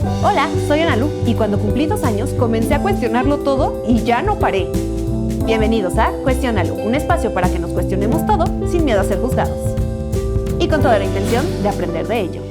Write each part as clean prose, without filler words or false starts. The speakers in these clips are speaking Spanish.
Hola, soy Analu y cuando cumplí 2 años comencé a cuestionarlo todo y ya no paré. Bienvenidos a Cuestiónalo, un espacio para que nos cuestionemos todo sin miedo a ser juzgados. Y con toda la intención de aprender de ello.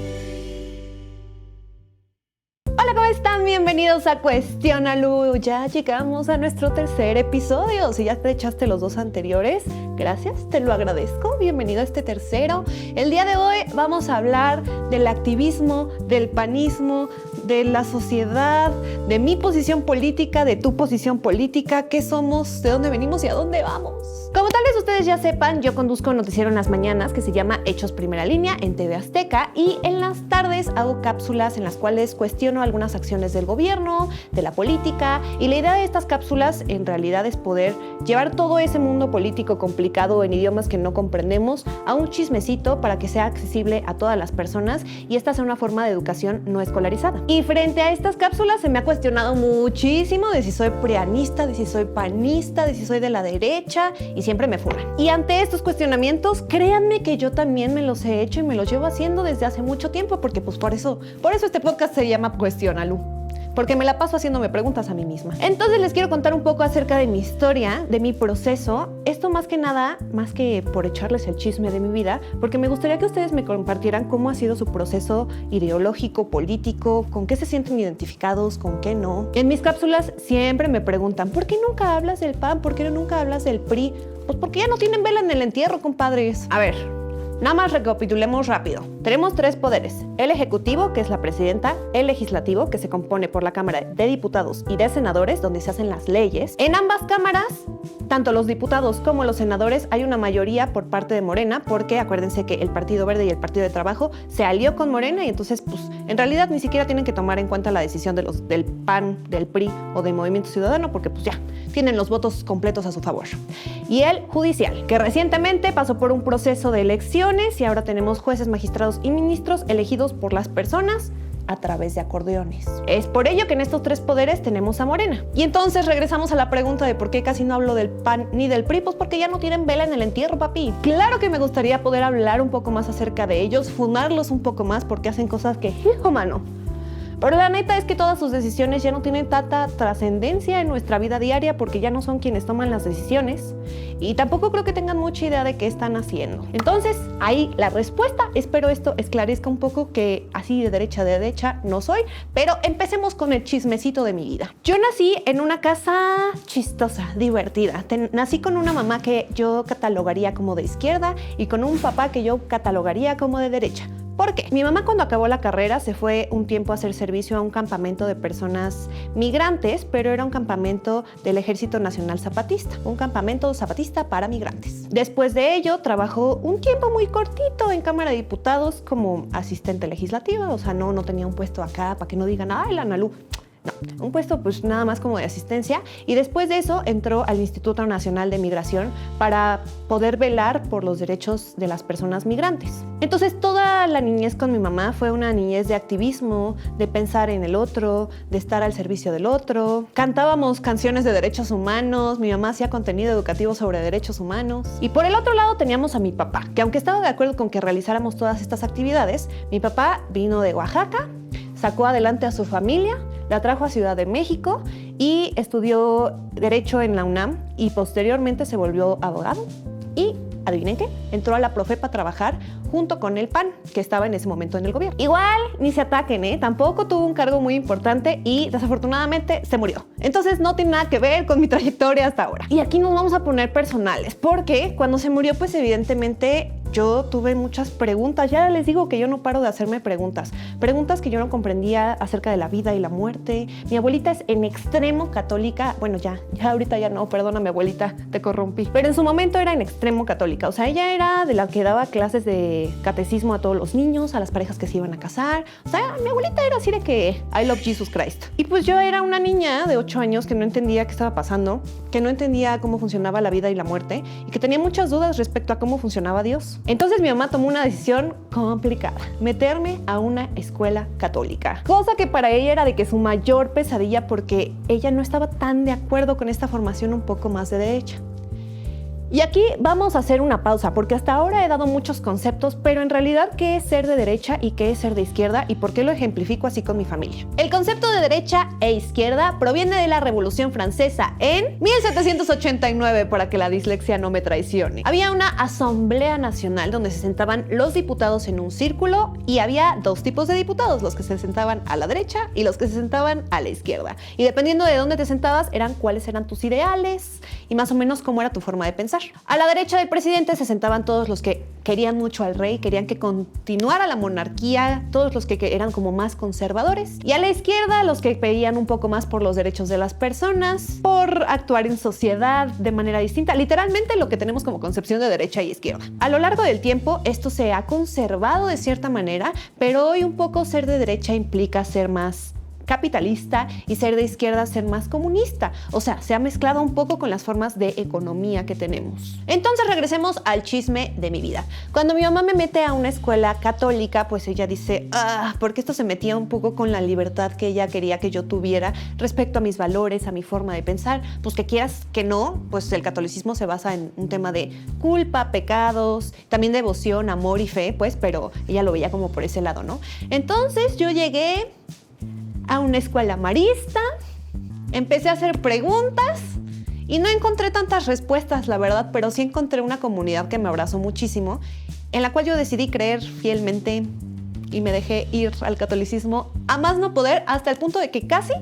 Hola, ¿cómo están? Bienvenidos a Cuestiónalo. Ya llegamos a nuestro tercer episodio. Si ya te echaste los 2 anteriores, gracias, te lo agradezco. Bienvenido a este tercero. El día de hoy vamos a hablar del activismo, del panismo, de la sociedad, de mi posición política, de tu posición política, qué somos, de dónde venimos y a dónde vamos. Como tal vez ustedes ya sepan, yo conduzco un noticiero en las mañanas que se llama Hechos Primera Línea en TV Azteca y en las tardes hago cápsulas en las cuales cuestiono algunas acciones del gobierno, de la política, y la idea de estas cápsulas en realidad es poder llevar todo ese mundo político complicado en idiomas que no comprendemos a un chismecito para que sea accesible a todas las personas y esta sea una forma de educación no escolarizada. Y frente a estas cápsulas se me ha cuestionado muchísimo de si soy prianista, de si soy panista, de si soy de la derecha y siempre me fuman. Y ante estos cuestionamientos, créanme que yo también me los he hecho y me los llevo haciendo desde hace mucho tiempo porque pues por eso este podcast se llama Cuestiónalo. Porque me la paso haciéndome preguntas a mí misma. Entonces les quiero contar un poco acerca de mi historia, de mi proceso. Esto más que nada, más que por echarles el chisme de mi vida, porque me gustaría que ustedes me compartieran cómo ha sido su proceso ideológico, político, con qué se sienten identificados, con qué no. En mis cápsulas siempre me preguntan, ¿por qué nunca hablas del PAN? ¿Por qué nunca hablas del PRI? Pues porque ya no tienen vela en el entierro, compadres. A ver, nada más recapitulemos rápido. Tenemos 3 poderes. El ejecutivo, que es la presidenta, el legislativo, que se compone por la Cámara de Diputados y de Senadores, donde se hacen las leyes. En ambas cámaras, tanto los diputados como los senadores, hay una mayoría por parte de Morena, porque acuérdense que el Partido Verde y el Partido de Trabajo se alió con Morena y entonces, pues, en realidad ni siquiera tienen que tomar en cuenta la decisión del PAN, del PRI o del Movimiento Ciudadano, porque pues ya, tienen los votos completos a su favor. Y el judicial, que recientemente pasó por un proceso de elecciones y ahora tenemos jueces, magistrados y ministros elegidos por las personas a través de acordeones. Es por ello que en estos 3 poderes tenemos a Morena. Y entonces regresamos a la pregunta de por qué casi no hablo del PAN ni del PRI, pues porque ya no tienen vela en el entierro, papi. Claro que me gustaría poder hablar un poco más acerca de ellos, funarlos un poco más porque hacen cosas que, hijo mano. Pero la neta es que todas sus decisiones ya no tienen tanta trascendencia en nuestra vida diaria porque ya no son quienes toman las decisiones y tampoco creo que tengan mucha idea de qué están haciendo. Entonces, ahí la respuesta. Espero esto esclarezca un poco que así de derecha no soy, pero empecemos con el chismecito de mi vida. Yo nací en una casa chistosa, divertida. Nací con una mamá que yo catalogaría como de izquierda y con un papá que yo catalogaría como de derecha. ¿Por qué? Mi mamá cuando acabó la carrera se fue un tiempo a hacer servicio a un campamento de personas migrantes, pero era un campamento del Ejército Nacional Zapatista, un campamento zapatista para migrantes. Después de ello, trabajó un tiempo muy cortito en Cámara de Diputados como asistente legislativa, o sea, no tenía un puesto acá para que no digan, ¡ay, la Analu! No, un puesto pues nada más como de asistencia y después de eso entró al Instituto Nacional de Migración para poder velar por los derechos de las personas migrantes. Entonces toda la niñez con mi mamá fue una niñez de activismo, de pensar en el otro, de estar al servicio del otro. Cantábamos canciones de derechos humanos, mi mamá hacía contenido educativo sobre derechos humanos. Y por el otro lado teníamos a mi papá, que aunque estaba de acuerdo con que realizáramos todas estas actividades, mi papá vino de Oaxaca, sacó adelante a su familia, la trajo a Ciudad de México y estudió Derecho en la UNAM y posteriormente se volvió abogado y, adivinen qué, entró a la Profepa a trabajar junto con el PAN, que estaba en ese momento en el gobierno. Igual, ni se ataquen, tampoco tuvo un cargo muy importante y desafortunadamente se murió. Entonces no tiene nada que ver con mi trayectoria hasta ahora. Y aquí nos vamos a poner personales, porque cuando se murió, pues evidentemente yo tuve muchas preguntas. Ya les digo que yo no paro de hacerme preguntas que yo no comprendía acerca de la vida y la muerte. Mi abuelita es en extremo católica. Bueno, ya ahorita ya no, perdóname abuelita, te corrompí. Pero en su momento era en extremo católica. O sea, ella era de la que daba clases de catecismo a todos los niños, a las parejas que se iban a casar. O sea, mi abuelita era así de que I love Jesus Christ. Y pues yo era una niña de 8 años que no entendía qué estaba pasando, que no entendía cómo funcionaba la vida y la muerte y que tenía muchas dudas respecto a cómo funcionaba Dios. Entonces mi mamá tomó una decisión complicada, meterme a una escuela católica, cosa que para ella era de que su mayor pesadilla porque ella no estaba tan de acuerdo con esta formación un poco más de derecha. Y aquí vamos a hacer una pausa, porque hasta ahora he dado muchos conceptos, pero en realidad, ¿qué es ser de derecha y qué es ser de izquierda y por qué lo ejemplifico así con mi familia? El concepto de derecha e izquierda proviene de la Revolución Francesa en 1789, para que la dislexia no me traicione. Había una Asamblea Nacional donde se sentaban los diputados en un círculo y había dos tipos de diputados, los que se sentaban a la derecha y los que se sentaban a la izquierda. Y dependiendo de dónde te sentabas, eran cuáles eran tus ideales y más o menos cómo era tu forma de pensar. A la derecha del presidente se sentaban todos los que querían mucho al rey, querían que continuara la monarquía, todos los que eran como más conservadores. Y a la izquierda los que pedían un poco más por los derechos de las personas, por actuar en sociedad de manera distinta. Literalmente lo que tenemos como concepción de derecha y izquierda. A lo largo del tiempo esto se ha conservado de cierta manera, pero hoy un poco ser de derecha implica ser más capitalista y ser de izquierda ser más comunista. O sea, se ha mezclado un poco con las formas de economía que tenemos. Entonces regresemos al chisme de mi vida. Cuando mi mamá me mete a una escuela católica, pues ella dice, porque esto se metía un poco con la libertad que ella quería que yo tuviera respecto a mis valores, a mi forma de pensar. Pues que quieras que no, pues el catolicismo se basa en un tema de culpa, pecados, también devoción, amor y fe, pues, pero ella lo veía como por ese lado, ¿no? Entonces yo llegué a una escuela marista, empecé a hacer preguntas y no encontré tantas respuestas, la verdad, pero sí encontré una comunidad que me abrazó muchísimo, en la cual yo decidí creer fielmente y me dejé ir al catolicismo a más no poder, hasta el punto de que casi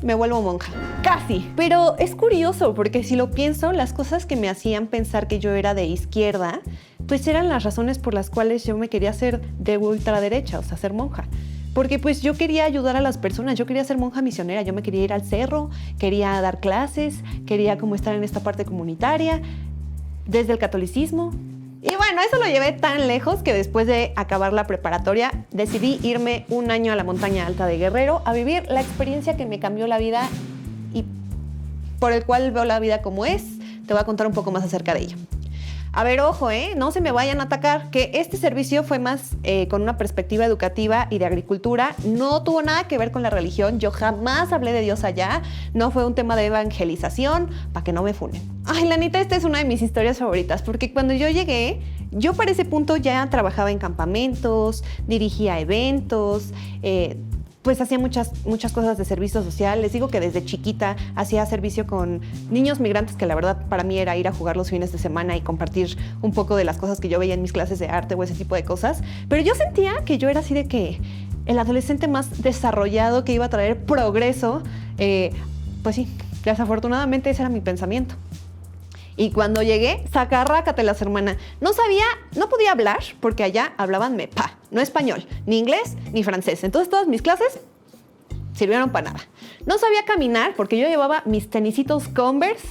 me vuelvo monja. Casi. Pero es curioso porque si lo pienso, las cosas que me hacían pensar que yo era de izquierda, pues eran las razones por las cuales yo me quería hacer de ultraderecha, o sea, ser monja. Porque pues yo quería ayudar a las personas, yo quería ser monja misionera, yo me quería ir al cerro, quería dar clases, quería como estar en esta parte comunitaria, desde el catolicismo. Y bueno, eso lo llevé tan lejos que después de acabar la preparatoria decidí irme un año a la montaña alta de Guerrero a vivir la experiencia que me cambió la vida y por el cual veo la vida como es. Te voy a contar un poco más acerca de ello. A ver, ojo, no se me vayan a atacar, que este servicio fue más con una perspectiva educativa y de agricultura. No tuvo nada que ver con la religión. Yo jamás hablé de Dios allá. No fue un tema de evangelización, para que no me funen. Ay, la neta, esta es una de mis historias favoritas, porque cuando yo llegué, yo para ese punto ya trabajaba en campamentos, dirigía eventos, pues hacía muchas cosas de servicio social. Les digo que desde chiquita hacía servicio con niños migrantes, que la verdad para mí era ir a jugar los fines de semana y compartir un poco de las cosas que yo veía en mis clases de arte o ese tipo de cosas. Pero yo sentía que yo era así de que el adolescente más desarrollado que iba a traer progreso. Pues sí, desafortunadamente ese era mi pensamiento. Y cuando llegué, sacarrácatelas, hermana. No podía hablar porque allá hablaban mepa, no español, ni inglés, ni francés. Entonces todas mis clases sirvieron para nada. No sabía caminar porque yo llevaba mis tenisitos Converse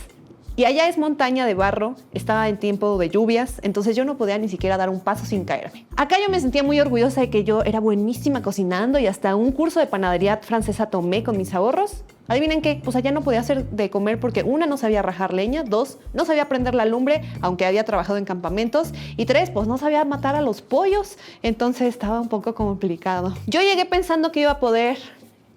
y allá es montaña de barro, estaba en tiempo de lluvias, entonces yo no podía ni siquiera dar un paso sin caerme. Acá yo me sentía muy orgullosa de que yo era buenísima cocinando y hasta un curso de panadería francesa tomé con mis ahorros. Adivinen qué, pues allá no podía hacer de comer porque 1, no sabía rajar leña, 2, no sabía prender la lumbre, aunque había trabajado en campamentos, y 3, pues no sabía matar a los pollos, entonces estaba un poco complicado. Yo llegué pensando que iba a poder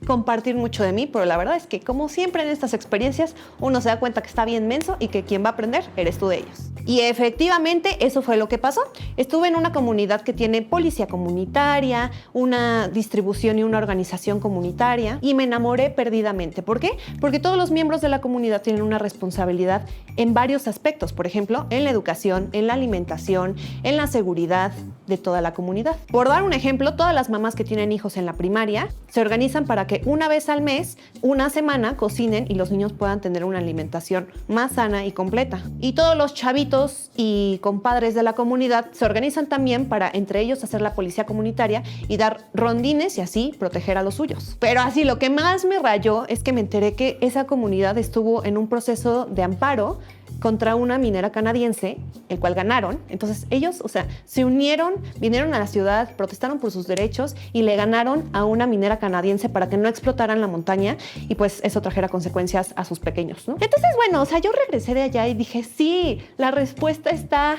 compartir mucho de mí, pero la verdad es que como siempre en estas experiencias uno se da cuenta que está bien menso y que quien va a aprender eres tú de ellos. Y efectivamente eso fue lo que pasó. Estuve en una comunidad que tiene policía comunitaria, una distribución y una organización comunitaria y me enamoré perdidamente. ¿Por qué? Porque todos los miembros de la comunidad tienen una responsabilidad en varios aspectos, por ejemplo, en la educación, en la alimentación, en la seguridad de toda la comunidad. Por dar un ejemplo, todas las mamás que tienen hijos en la primaria se organizan para que una vez al mes, una semana, cocinen y los niños puedan tener una alimentación más sana y completa. Y todos los chavitos y compadres de la comunidad se organizan también para entre ellos hacer la policía comunitaria y dar rondines y así proteger a los suyos. Pero así lo que más me rayó es que me enteré que esa comunidad estuvo en un proceso de amparo contra una minera canadiense, el cual ganaron. Entonces ellos, o sea, se unieron, vinieron a la ciudad, protestaron por sus derechos y le ganaron a una minera canadiense para que no explotaran la montaña y pues eso trajera consecuencias a sus pequeños, ¿no? Entonces, bueno, o sea, yo regresé de allá y dije, sí, la respuesta está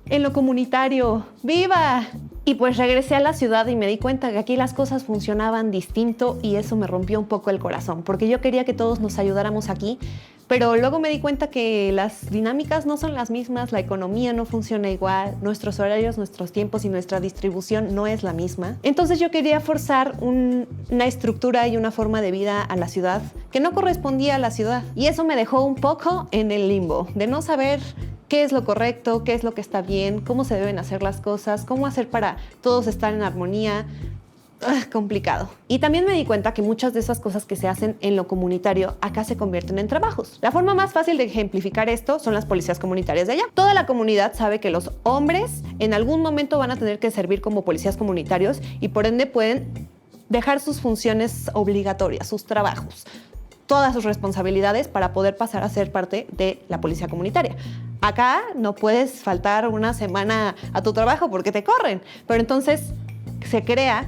en lo comunitario. ¡Viva! Y pues regresé a la ciudad y me di cuenta que aquí las cosas funcionaban distinto y eso me rompió un poco el corazón, porque yo quería que todos nos ayudáramos aquí, pero luego me di cuenta que las dinámicas no son las mismas, la economía no funciona igual, nuestros horarios, nuestros tiempos y nuestra distribución no es la misma. Entonces yo quería forzar una estructura y una forma de vida a la ciudad que no correspondía a la ciudad. Y eso me dejó un poco en el limbo, de no saber qué es lo correcto, qué es lo que está bien, cómo se deben hacer las cosas, cómo hacer para todos estar en armonía. Complicado. Y también me di cuenta que muchas de esas cosas que se hacen en lo comunitario acá se convierten en trabajos. La forma más fácil de ejemplificar esto son las policías comunitarias de allá. Toda la comunidad sabe que los hombres en algún momento van a tener que servir como policías comunitarios y por ende pueden dejar sus funciones obligatorias, sus trabajos, todas sus responsabilidades para poder pasar a ser parte de la policía comunitaria. Acá no puedes faltar una semana a tu trabajo porque te corren, pero entonces se crea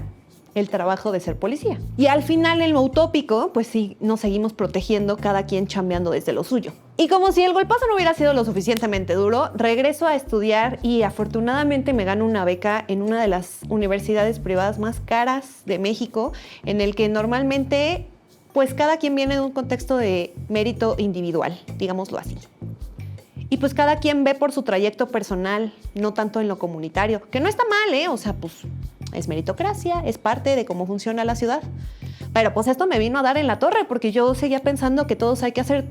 el trabajo de ser policía. Y al final, en lo utópico, pues sí, nos seguimos protegiendo, cada quien chambeando desde lo suyo. Y como si el golpazo no hubiera sido lo suficientemente duro, regreso a estudiar y afortunadamente me gano una beca en una de las universidades privadas más caras de México, en el que normalmente, pues cada quien viene de un contexto de mérito individual, digámoslo así. Y pues cada quien ve por su trayecto personal, no tanto en lo comunitario, que no está mal, ¿eh? O sea, pues es meritocracia, es parte de cómo funciona la ciudad. Pero pues esto me vino a dar en la torre porque yo seguía pensando que todos hay que hacer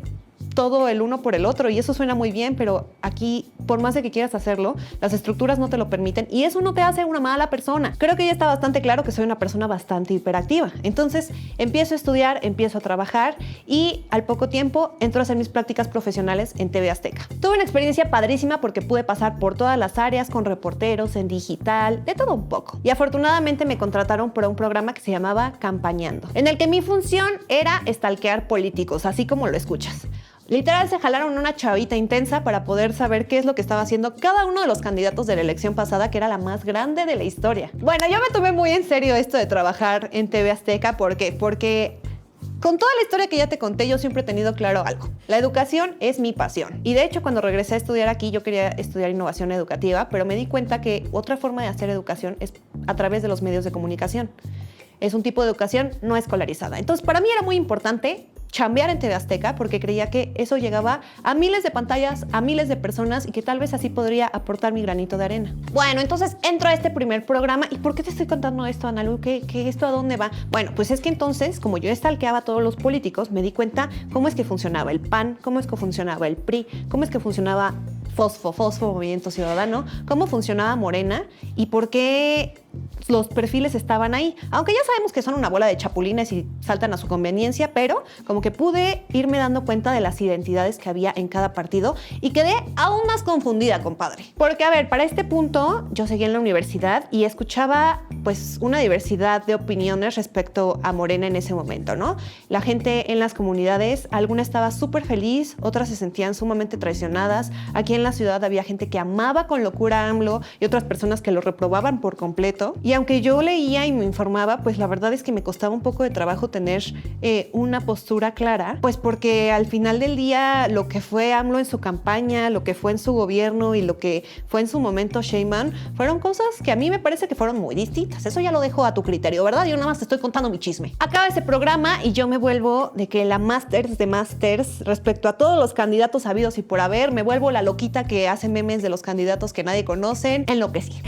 todo el uno por el otro y eso suena muy bien, pero aquí, por más de que quieras hacerlo, las estructuras no te lo permiten y eso no te hace una mala persona. Creo que ya está bastante claro que soy una persona bastante hiperactiva. Entonces, empiezo a estudiar, empiezo a trabajar y al poco tiempo entro a hacer mis prácticas profesionales en TV Azteca. Tuve una experiencia padrísima porque pude pasar por todas las áreas con reporteros, en digital, de todo un poco. Y afortunadamente me contrataron para un programa que se llamaba Campañando, en el que mi función era stalkear políticos, así como lo escuchas. Literal se jalaron una chavita intensa para poder saber qué es lo que estaba haciendo cada uno de los candidatos de la elección pasada, que era la más grande de la historia. Bueno, yo me tomé muy en serio esto de trabajar en TV Azteca. ¿Por qué? Porque con toda la historia que ya te conté, yo siempre he tenido claro algo. La educación es mi pasión. Y de hecho, cuando regresé a estudiar aquí, yo quería estudiar innovación educativa, pero me di cuenta que otra forma de hacer educación es a través de los medios de comunicación. Es un tipo de educación no escolarizada. Entonces, para mí era muy importante chambear en TV Azteca porque creía que eso llegaba a miles de pantallas, a miles de personas y que tal vez así podría aportar mi granito de arena. Bueno, entonces entro a este primer programa. ¿Y por qué te estoy contando esto, Analu? ¿Qué esto a dónde va? Bueno, pues es que entonces, como yo stalkeaba a todos los políticos, me di cuenta cómo es que funcionaba el PAN, cómo es que funcionaba el PRI, cómo es que funcionaba Fosfo, Movimiento Ciudadano, cómo funcionaba Morena y por qué los perfiles estaban ahí. Aunque ya sabemos que son una bola de chapulines y saltan a su conveniencia, pero como que pude irme dando cuenta de las identidades que había en cada partido y quedé aún más confundida, compadre. Porque, a ver, para este punto yo seguía en la universidad y escuchaba pues una diversidad de opiniones respecto a Morena en ese momento, ¿no? La gente en las comunidades, alguna estaba súper feliz, otras se sentían sumamente traicionadas. Aquí en la ciudad había gente que amaba con locura a AMLO y otras personas que lo reprobaban por completo. Y aunque yo leía y me informaba, pues la verdad es que me costaba un poco de trabajo tener una postura clara, pues porque al final del día lo que fue AMLO en su campaña, lo que fue en su gobierno y lo que fue en su momento Sheinbaum, fueron cosas que a mí me parece que fueron muy distintas. Eso ya lo dejo a tu criterio, ¿verdad? Yo nada más te estoy contando mi chisme. Acaba ese programa y yo me vuelvo de que la masters de masters respecto a todos los candidatos habidos y por haber, me vuelvo la loquita que hace memes de los candidatos que nadie conocen. Enloquecí.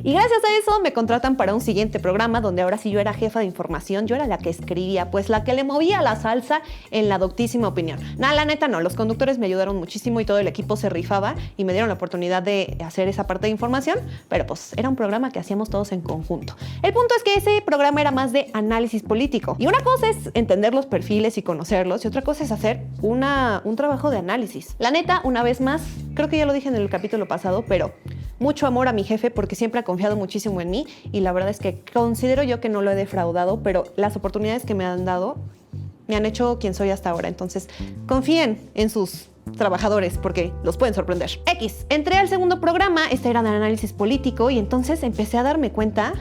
Y gracias a eso me contratan para un siguiente programa donde ahora sí yo era jefa de información, yo era la que escribía, pues la que le movía la salsa en la doctísima opinión. Nada, la neta no, los conductores me ayudaron muchísimo y todo el equipo se rifaba y me dieron la oportunidad de hacer esa parte de información, pero pues era un programa que hacíamos todos en conjunto. El punto es que ese programa era más de análisis político y una cosa es entender los perfiles y conocerlos y otra cosa es hacer un trabajo de análisis. La neta, una vez más, creo que ya lo dije en el capítulo pasado, pero mucho amor a mi jefe porque siempre ha confiado muchísimo en mí y la verdad es que considero yo que no lo he defraudado, pero las oportunidades que me han dado me han hecho quien soy hasta ahora. Entonces, confíen en sus trabajadores porque los pueden sorprender. Entré al segundo programa, este era de análisis político y entonces empecé a darme cuenta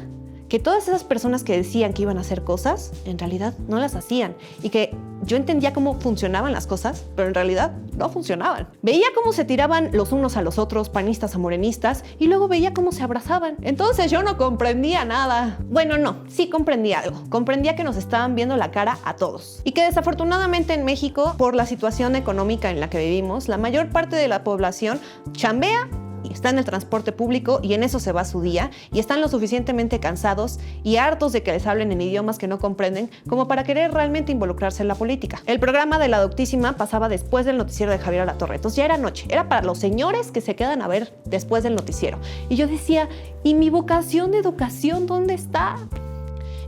que todas esas personas que decían que iban a hacer cosas, en realidad no las hacían. Y que yo entendía cómo funcionaban las cosas, pero en realidad no funcionaban. Veía cómo se tiraban los unos a los otros, panistas a morenistas, y luego veía cómo se abrazaban. Entonces yo no comprendía nada. Bueno, no, sí comprendía algo. Comprendía que nos estaban viendo la cara a todos. Y que desafortunadamente en México, por la situación económica en la que vivimos, la mayor parte de la población chambea y está en el transporte público y en eso se va su día, y están lo suficientemente cansados y hartos de que les hablen en idiomas que no comprenden como para querer realmente involucrarse en la política. El programa de La Doctísima pasaba después del noticiero de Javier Alatorre, entonces ya era noche, era para los señores que se quedan a ver después del noticiero. Y yo decía, ¿y mi vocación de educación dónde está?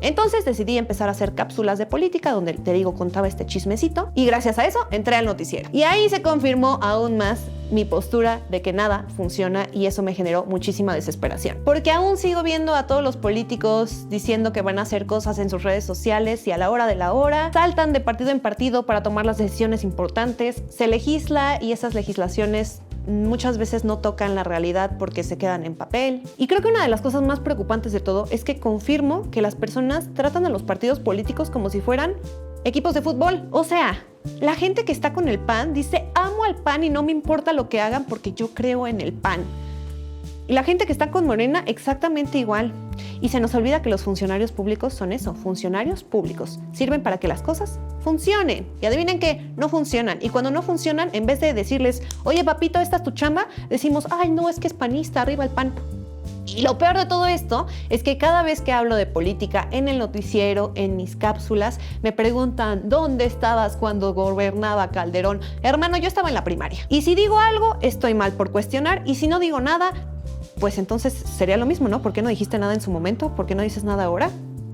Entonces decidí empezar a hacer cápsulas de política donde, te digo, contaba este chismecito, y gracias a eso entré al noticiero. Y ahí se confirmó aún más mi postura de que nada funciona, y eso me generó muchísima desesperación. Porque aún sigo viendo a todos los políticos diciendo que van a hacer cosas en sus redes sociales y a la hora de la hora saltan de partido en partido para tomar las decisiones importantes, se legisla y esas legislaciones muchas veces no tocan la realidad porque se quedan en papel. Y creo que una de las cosas más preocupantes de todo es que confirmo que las personas tratan a los partidos políticos como si fueran equipos de fútbol. O sea, la gente que está con el PAN dice, amo al PAN y no me importa lo que hagan porque yo creo en el PAN. Y la gente que está con Morena, exactamente igual. Y se nos olvida que los funcionarios públicos son eso, funcionarios públicos. Sirven para que las cosas funcionen. Y adivinen qué, no funcionan. Y cuando no funcionan, en vez de decirles, oye papito, esta es tu chamba, decimos, ay no, es que es panista, arriba el PAN. Y lo peor de todo esto es que cada vez que hablo de política en el noticiero, en mis cápsulas, me preguntan, ¿dónde estabas cuando gobernaba Calderón? Hermano, yo estaba en la primaria. Y si digo algo, estoy mal por cuestionar. Y si no digo nada, pues entonces sería lo mismo, ¿no? ¿Por qué no dijiste nada en su momento? ¿Por qué no dices nada ahora?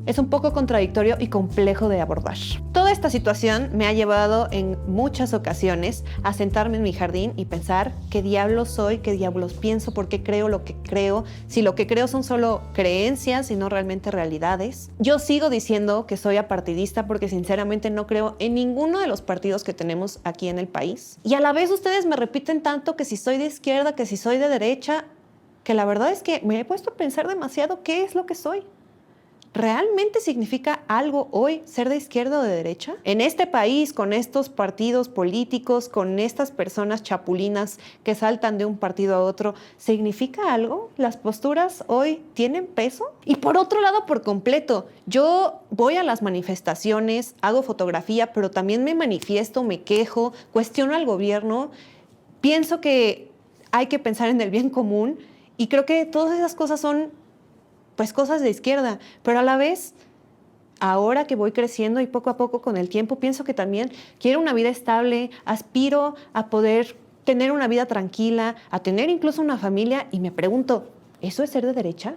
Es un poco contradictorio y complejo de abordar. Toda esta situación me ha llevado en muchas ocasiones a sentarme en mi jardín y pensar qué diablos soy, qué diablos pienso, por qué creo lo que creo, si lo que creo son solo creencias y no realmente realidades. Yo sigo diciendo que soy apartidista porque sinceramente no creo en ninguno de los partidos que tenemos aquí en el país. Y a la vez ustedes me repiten tanto que si soy de izquierda, que si soy de derecha, que la verdad es que me he puesto a pensar demasiado qué es lo que soy. ¿Realmente significa algo hoy ser de izquierda o de derecha? En este país, con estos partidos políticos, con estas personas chapulinas que saltan de un partido a otro, ¿significa algo? ¿Las posturas hoy tienen peso? Y por otro lado, por completo, yo voy a las manifestaciones, hago fotografía, pero también me manifiesto, me quejo, cuestiono al gobierno, pienso que hay que pensar en el bien común y creo que todas esas cosas son pues cosas de izquierda, pero a la vez, ahora que voy creciendo y poco a poco con el tiempo, pienso que también quiero una vida estable, aspiro a poder tener una vida tranquila, a tener incluso una familia, y me pregunto, ¿eso es ser de derecha?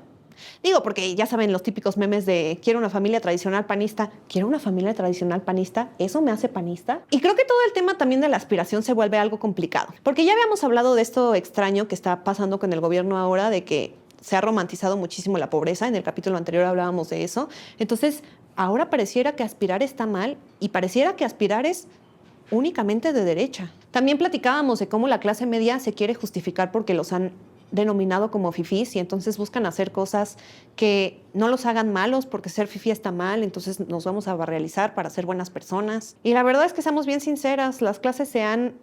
Digo, porque ya saben los típicos memes de quiero una familia tradicional panista, quiero una familia tradicional panista, ¿eso me hace panista? Y creo que todo el tema también de la aspiración se vuelve algo complicado, porque ya habíamos hablado de esto extraño que está pasando con el gobierno ahora, de que se ha romantizado muchísimo la pobreza. En el capítulo anterior hablábamos de eso. Entonces, ahora pareciera que aspirar está mal y pareciera que aspirar es únicamente de derecha. También platicábamos de cómo la clase media se quiere justificar porque los han denominado como fifís y entonces buscan hacer cosas que no los hagan malos porque ser fifí está mal, entonces nos vamos a barrializar para ser buenas personas. Y la verdad es que seamos bien sinceras, las clases se han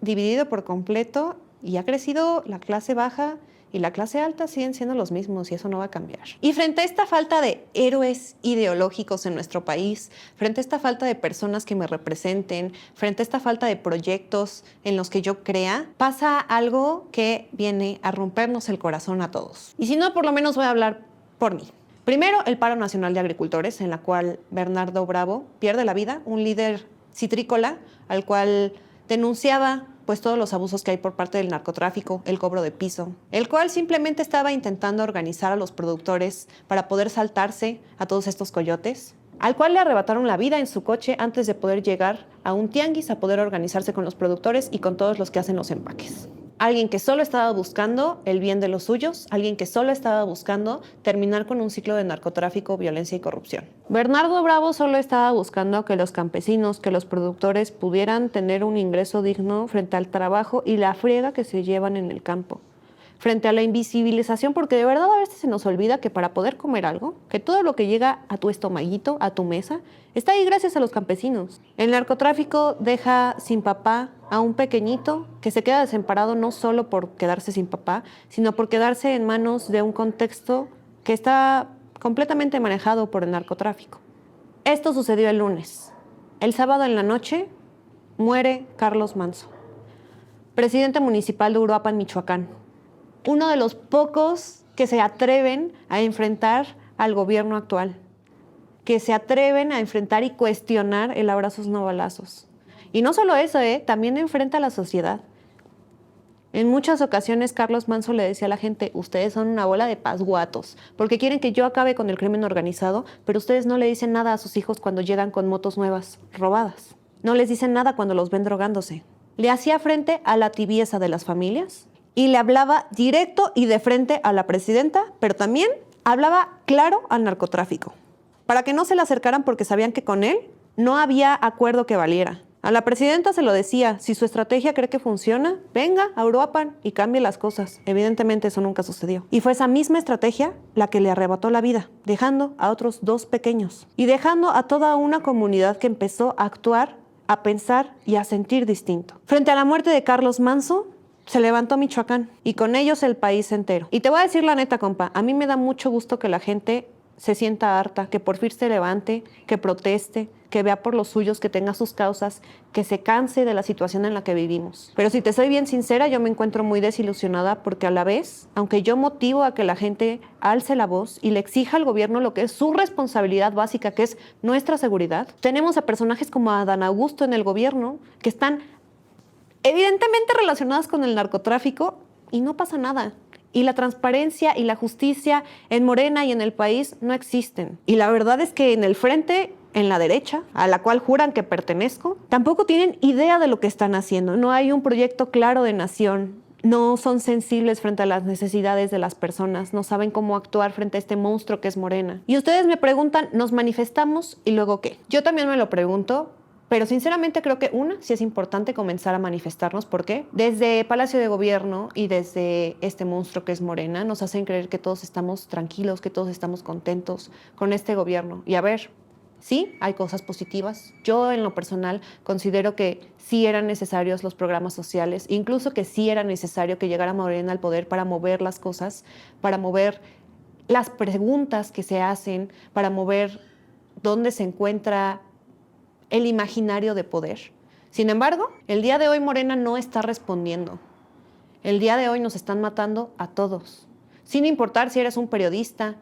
dividido por completo y ha crecido la clase baja y la clase alta siguen siendo los mismos y eso no va a cambiar. Y frente a esta falta de héroes ideológicos en nuestro país, frente a esta falta de personas que me representen, frente a esta falta de proyectos en los que yo crea, pasa algo que viene a rompernos el corazón a todos. Y si no, por lo menos voy a hablar por mí. Primero, el paro nacional de agricultores, en la cual Bernardo Bravo pierde la vida, un líder citrícola al cual denunciaba pues todos los abusos que hay por parte del narcotráfico, el cobro de piso, el cual simplemente estaba intentando organizar a los productores para poder saltarse a todos estos coyotes, al cual le arrebataron la vida en su coche antes de poder llegar a un tianguis a poder organizarse con los productores y con todos los que hacen los empaques. Alguien que solo estaba buscando el bien de los suyos, alguien que solo estaba buscando terminar con un ciclo de narcotráfico, violencia y corrupción. Bernardo Bravo solo estaba buscando que los campesinos, que los productores pudieran tener un ingreso digno frente al trabajo y la friega que se llevan en el campo. frente a la invisibilización, porque de verdad a veces se nos olvida que para poder comer algo, que todo lo que llega a tu estomaguito, a tu mesa, está ahí gracias a los campesinos. El narcotráfico deja sin papá a un pequeñito que se queda desamparado no solo por quedarse sin papá, sino por quedarse en manos de un contexto que está completamente manejado por el narcotráfico. Esto sucedió el lunes. El sábado en la noche muere Carlos Manso, presidente municipal de Uruapan, Michoacán. Uno de los pocos que se atreven a enfrentar al gobierno actual, que se atreven a enfrentar y cuestionar el abrazos no balazos. Y no solo eso, también enfrenta a la sociedad. En muchas ocasiones Carlos Manso le decía a la gente, ustedes son una bola de pasguatos, porque quieren que yo acabe con el crimen organizado, pero ustedes no le dicen nada a sus hijos cuando llegan con motos nuevas robadas. No les dicen nada cuando los ven drogándose. Le hacía frente a la tibieza de las familias y le hablaba directo y de frente a la presidenta, pero también hablaba claro al narcotráfico, para que no se le acercaran porque sabían que con él no había acuerdo que valiera. A la presidenta se lo decía, si su estrategia cree que funciona, venga a Uruapan y cambie las cosas. Evidentemente eso nunca sucedió. Y fue esa misma estrategia la que le arrebató la vida, dejando a otros 2 pequeños y dejando a toda una comunidad que empezó a actuar, a pensar y a sentir distinto. Frente a la muerte de Carlos Manso, se levantó Michoacán y con ellos el país entero. Y te voy a decir la neta, compa, a mí me da mucho gusto que la gente se sienta harta, que por fin se levante, que proteste, que vea por los suyos, que tenga sus causas, que se canse de la situación en la que vivimos. Pero si te soy bien sincera, yo me encuentro muy desilusionada porque a la vez, aunque yo motivo a que la gente alce la voz y le exija al gobierno lo que es su responsabilidad básica, que es nuestra seguridad, tenemos a personajes como Adán Augusto en el gobierno que están evidentemente relacionados con el narcotráfico y no pasa nada. Y la transparencia y la justicia en Morena y en el país no existen. Y la verdad es que en el frente, en la derecha, a la cual juran que pertenezco, tampoco tienen idea de lo que están haciendo. No hay un proyecto claro de nación. No son sensibles frente a las necesidades de las personas. No saben cómo actuar frente a este monstruo que es Morena. Y ustedes me preguntan, ¿nos manifestamos y luego qué? Yo también me lo pregunto. Pero sinceramente creo que sí es importante comenzar a manifestarnos. ¿Por qué? Desde Palacio de Gobierno y desde este monstruo que es Morena nos hacen creer que todos estamos tranquilos, que todos estamos contentos con este gobierno. Y a ver, sí, hay cosas positivas. Yo en lo personal considero que sí eran necesarios los programas sociales, incluso que sí era necesario que llegara Morena al poder para mover las cosas, para mover las preguntas que se hacen, para mover dónde se encuentra el imaginario de poder. Sin embargo, el día de hoy Morena no está respondiendo. El día de hoy nos están matando a todos, sin importar si eres un periodista,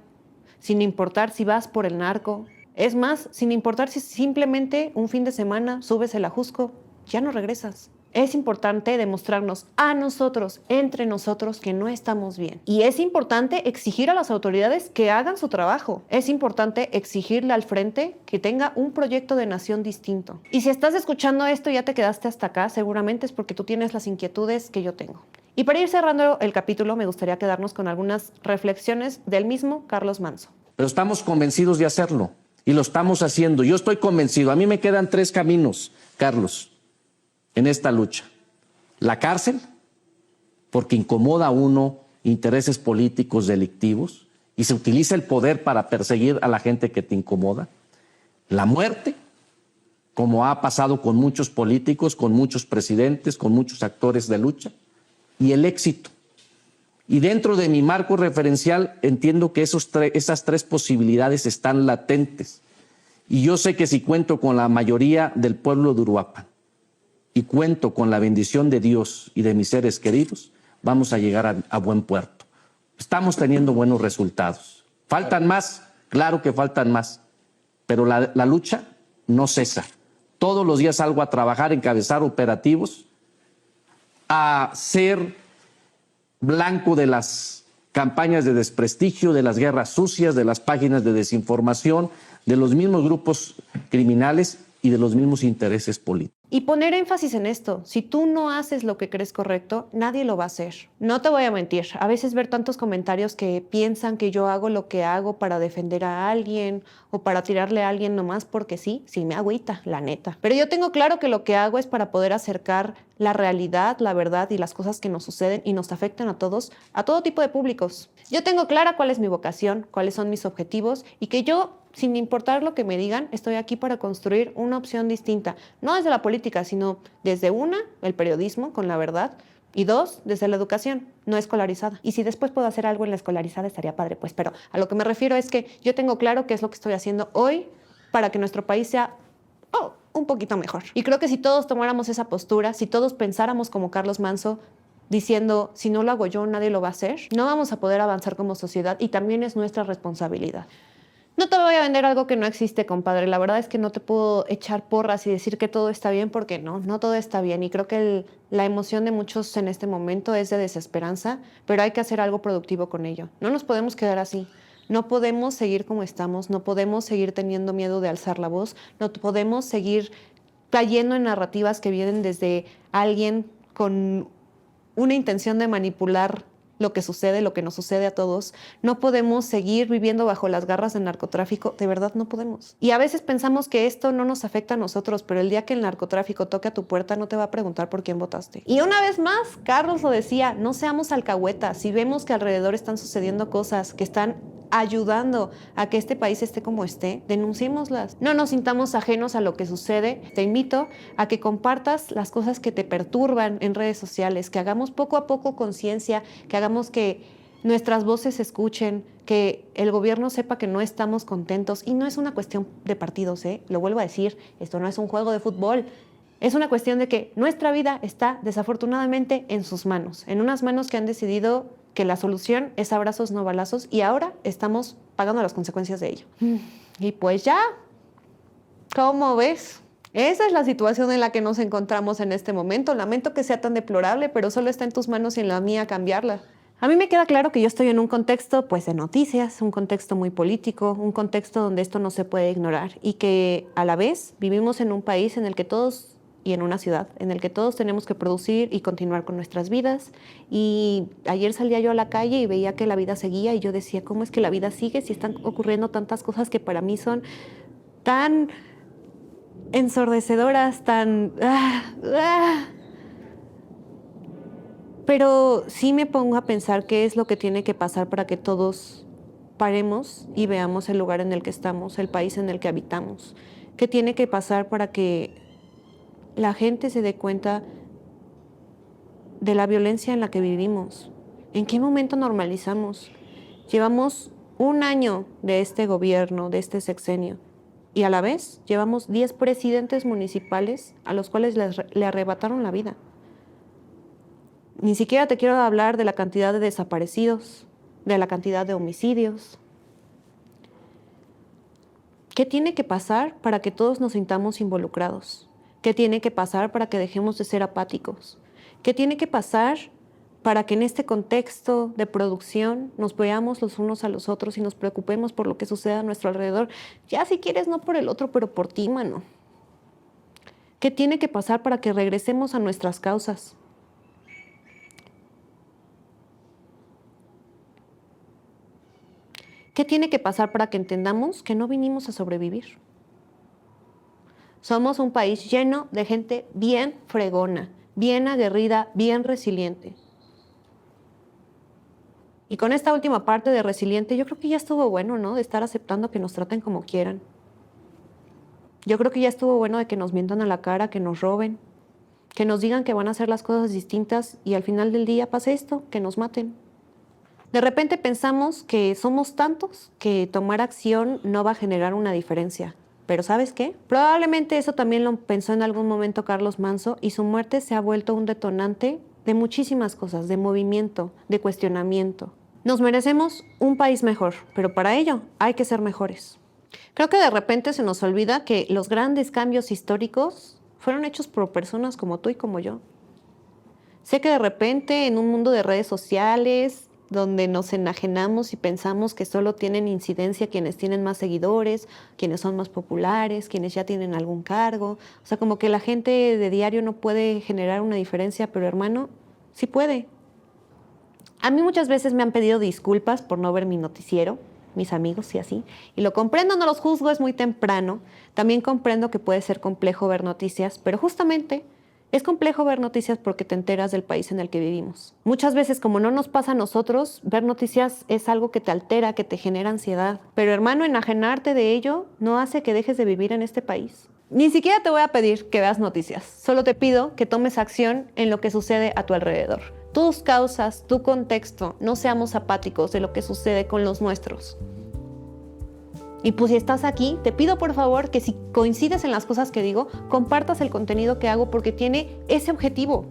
sin importar si vas por el narco, es más, sin importar si simplemente un fin de semana subes el ajusco, ya no regresas. Es importante demostrarnos a nosotros, entre nosotros, que no estamos bien. Y es importante exigir a las autoridades que hagan su trabajo. Es importante exigirle al frente que tenga un proyecto de nación distinto. Y si estás escuchando esto y ya te quedaste hasta acá, seguramente es porque tú tienes las inquietudes que yo tengo. Y para ir cerrando el capítulo, me gustaría quedarnos con algunas reflexiones del mismo Carlos Manso. Pero estamos convencidos de hacerlo y lo estamos haciendo. Yo estoy convencido. A mí me quedan 3 caminos, Carlos, en esta lucha. La cárcel, porque incomoda a uno intereses políticos delictivos y se utiliza el poder para perseguir a la gente que te incomoda. La muerte, como ha pasado con muchos políticos, con muchos presidentes, con muchos actores de lucha. Y el éxito. Y dentro de mi marco referencial entiendo que esas 3 posibilidades están latentes. Y yo sé que si cuento con la mayoría del pueblo de Uruapan, y cuento con la bendición de Dios y de mis seres queridos, vamos a llegar a buen puerto. Estamos teniendo buenos resultados. ¿Faltan más? Claro que faltan más. Pero la lucha no cesa. Todos los días salgo a trabajar, encabezar operativos, a ser blanco de las campañas de desprestigio, de las guerras sucias, de las páginas de desinformación, de los mismos grupos criminales y de los mismos intereses políticos. Y poner énfasis en esto, si tú no haces lo que crees correcto, nadie lo va a hacer. No te voy a mentir, a veces ver tantos comentarios que piensan que yo hago lo que hago para defender a alguien o para tirarle a alguien nomás porque sí me agüita, la neta. Pero yo tengo claro que lo que hago es para poder acercar la realidad, la verdad y las cosas que nos suceden y nos afectan a todos, a todo tipo de públicos. Yo tengo clara cuál es mi vocación, cuáles son mis objetivos y que yo, sin importar lo que me digan, estoy aquí para construir una opción distinta, no desde la política, sino desde una, el periodismo con la verdad, y dos, desde la educación no escolarizada. Y si después puedo hacer algo en la escolarizada estaría padre, pues, pero a lo que me refiero es que yo tengo claro qué es lo que estoy haciendo hoy para que nuestro país sea un poquito mejor. Y creo que si todos tomáramos esa postura, si todos pensáramos como Carlos Manso, diciendo, si no lo hago yo, nadie lo va a hacer, no vamos a poder avanzar como sociedad y también es nuestra responsabilidad. No te voy a vender algo que no existe, compadre. La verdad es que no te puedo echar porras y decir que todo está bien porque no todo está bien. Y creo que la emoción de muchos en este momento es de desesperanza, pero hay que hacer algo productivo con ello. No nos podemos quedar así. No podemos seguir como estamos, no podemos seguir teniendo miedo de alzar la voz, no podemos seguir cayendo en narrativas que vienen desde alguien con una intención de manipular lo que sucede, lo que nos sucede a todos. No podemos seguir viviendo bajo las garras del narcotráfico, de verdad no podemos. Y a veces pensamos que esto no nos afecta a nosotros, pero el día que el narcotráfico toque a tu puerta no te va a preguntar por quién votaste. Y una vez más, Carlos lo decía, no seamos alcahuetas. Si vemos que alrededor están sucediendo cosas que están ayudando a que este país esté como esté, denunciémoslas. No nos sintamos ajenos a lo que sucede. Te invito a que compartas las cosas que te perturban en redes sociales, que hagamos poco a poco conciencia, que hagamos que nuestras voces se escuchen, que el gobierno sepa que no estamos contentos. Y no es una cuestión de partidos, lo vuelvo a decir, esto no es un juego de fútbol. Es una cuestión de que nuestra vida está desafortunadamente en sus manos, en unas manos que han decidido que la solución es abrazos, no balazos, y ahora estamos pagando las consecuencias de ello. Y pues ya, ¿cómo ves? Esa es la situación en la que nos encontramos en este momento. Lamento que sea tan deplorable, pero solo está en tus manos y en la mía cambiarla. A mí me queda claro que yo estoy en un contexto pues, de noticias, un contexto muy político, un contexto donde esto no se puede ignorar y que a la vez vivimos en un país en el que todos y en una ciudad en el que todos tenemos que producir y continuar con nuestras vidas. Y ayer salía yo a la calle y veía que la vida seguía y yo decía, ¿cómo es que la vida sigue si están ocurriendo tantas cosas que para mí son tan ensordecedoras, tan... Pero sí me pongo a pensar qué es lo que tiene que pasar para que todos paremos y veamos el lugar en el que estamos, el país en el que habitamos. ¿Qué tiene que pasar para que la gente se dé cuenta de la violencia en la que vivimos? ¿En qué momento normalizamos? Llevamos un año de este gobierno, de este sexenio, y a la vez llevamos 10 presidentes municipales a los cuales le arrebataron la vida. Ni siquiera te quiero hablar de la cantidad de desaparecidos, de la cantidad de homicidios. ¿Qué tiene que pasar para que todos nos sintamos involucrados? ¿Qué tiene que pasar para que dejemos de ser apáticos? ¿Qué tiene que pasar para que en este contexto de producción nos veamos los unos a los otros y nos preocupemos por lo que sucede a nuestro alrededor? Ya si quieres, no por el otro, pero por ti, mano. ¿Qué tiene que pasar para que regresemos a nuestras causas? ¿Qué tiene que pasar para que entendamos que no vinimos a sobrevivir? Somos un país lleno de gente bien fregona, bien aguerrida, bien resiliente. Y con esta última parte de resiliente, yo creo que ya estuvo bueno, ¿no? De estar aceptando que nos traten como quieran. Yo creo que ya estuvo bueno de que nos mientan a la cara, que nos roben, que nos digan que van a hacer las cosas distintas y al final del día pase esto, que nos maten. De repente pensamos que somos tantos que tomar acción no va a generar una diferencia. Pero ¿sabes qué? Probablemente eso también lo pensó en algún momento Carlos Manso y su muerte se ha vuelto un detonante de muchísimas cosas, de movimiento, de cuestionamiento. Nos merecemos un país mejor, pero para ello hay que ser mejores. Creo que de repente se nos olvida que los grandes cambios históricos fueron hechos por personas como tú y como yo. Sé que de repente en un mundo de redes sociales donde nos enajenamos y pensamos que solo tienen incidencia quienes tienen más seguidores, quienes son más populares, quienes ya tienen algún cargo. O sea, como que la gente de diario no puede generar una diferencia, pero hermano, sí puede. A mí muchas veces me han pedido disculpas por no ver mi noticiero, mis amigos y así. Y lo comprendo, no los juzgo, es muy temprano. También comprendo que puede ser complejo ver noticias, pero justamente es complejo ver noticias porque te enteras del país en el que vivimos. Muchas veces, como no nos pasa a nosotros, ver noticias es algo que te altera, que te genera ansiedad. Pero hermano, enajenarte de ello no hace que dejes de vivir en este país. Ni siquiera te voy a pedir que veas noticias. Solo te pido que tomes acción en lo que sucede a tu alrededor. Tus causas, tu contexto, no seamos apáticos de lo que sucede con los nuestros. Y pues si estás aquí, te pido por favor que si coincides en las cosas que digo, compartas el contenido que hago porque tiene ese objetivo,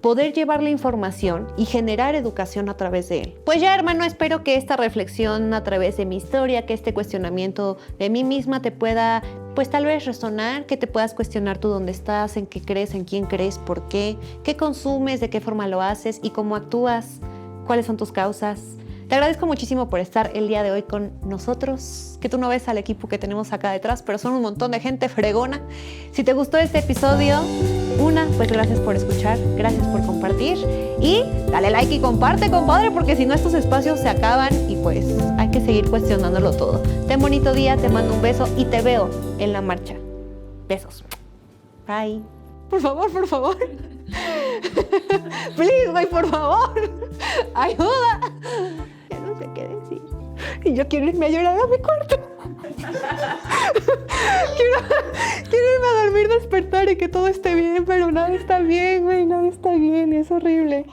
poder llevar la información y generar educación a través de él. Pues ya, hermano, espero que esta reflexión a través de mi historia, que este cuestionamiento de mí misma te pueda, pues tal vez resonar, que te puedas cuestionar tú dónde estás, en qué crees, en quién crees, por qué consumes, de qué forma lo haces y cómo actúas, cuáles son tus causas. Te agradezco muchísimo por estar el día de hoy con nosotros, que tú no ves al equipo que tenemos acá detrás, pero son un montón de gente fregona. Si te gustó este episodio, pues gracias por escuchar, gracias por compartir y dale like y comparte, compadre, porque si no estos espacios se acaban y pues hay que seguir cuestionándolo todo. Ten bonito día, te mando un beso y te veo en la marcha. Besos. Bye. Por favor, por favor. Please, güey, por favor. Ayuda. Ya no sé qué decir. Y yo quiero irme a llorar a mi cuarto. quiero irme a dormir, despertar y que todo esté bien, pero nada está bien, güey, nada está bien, es horrible.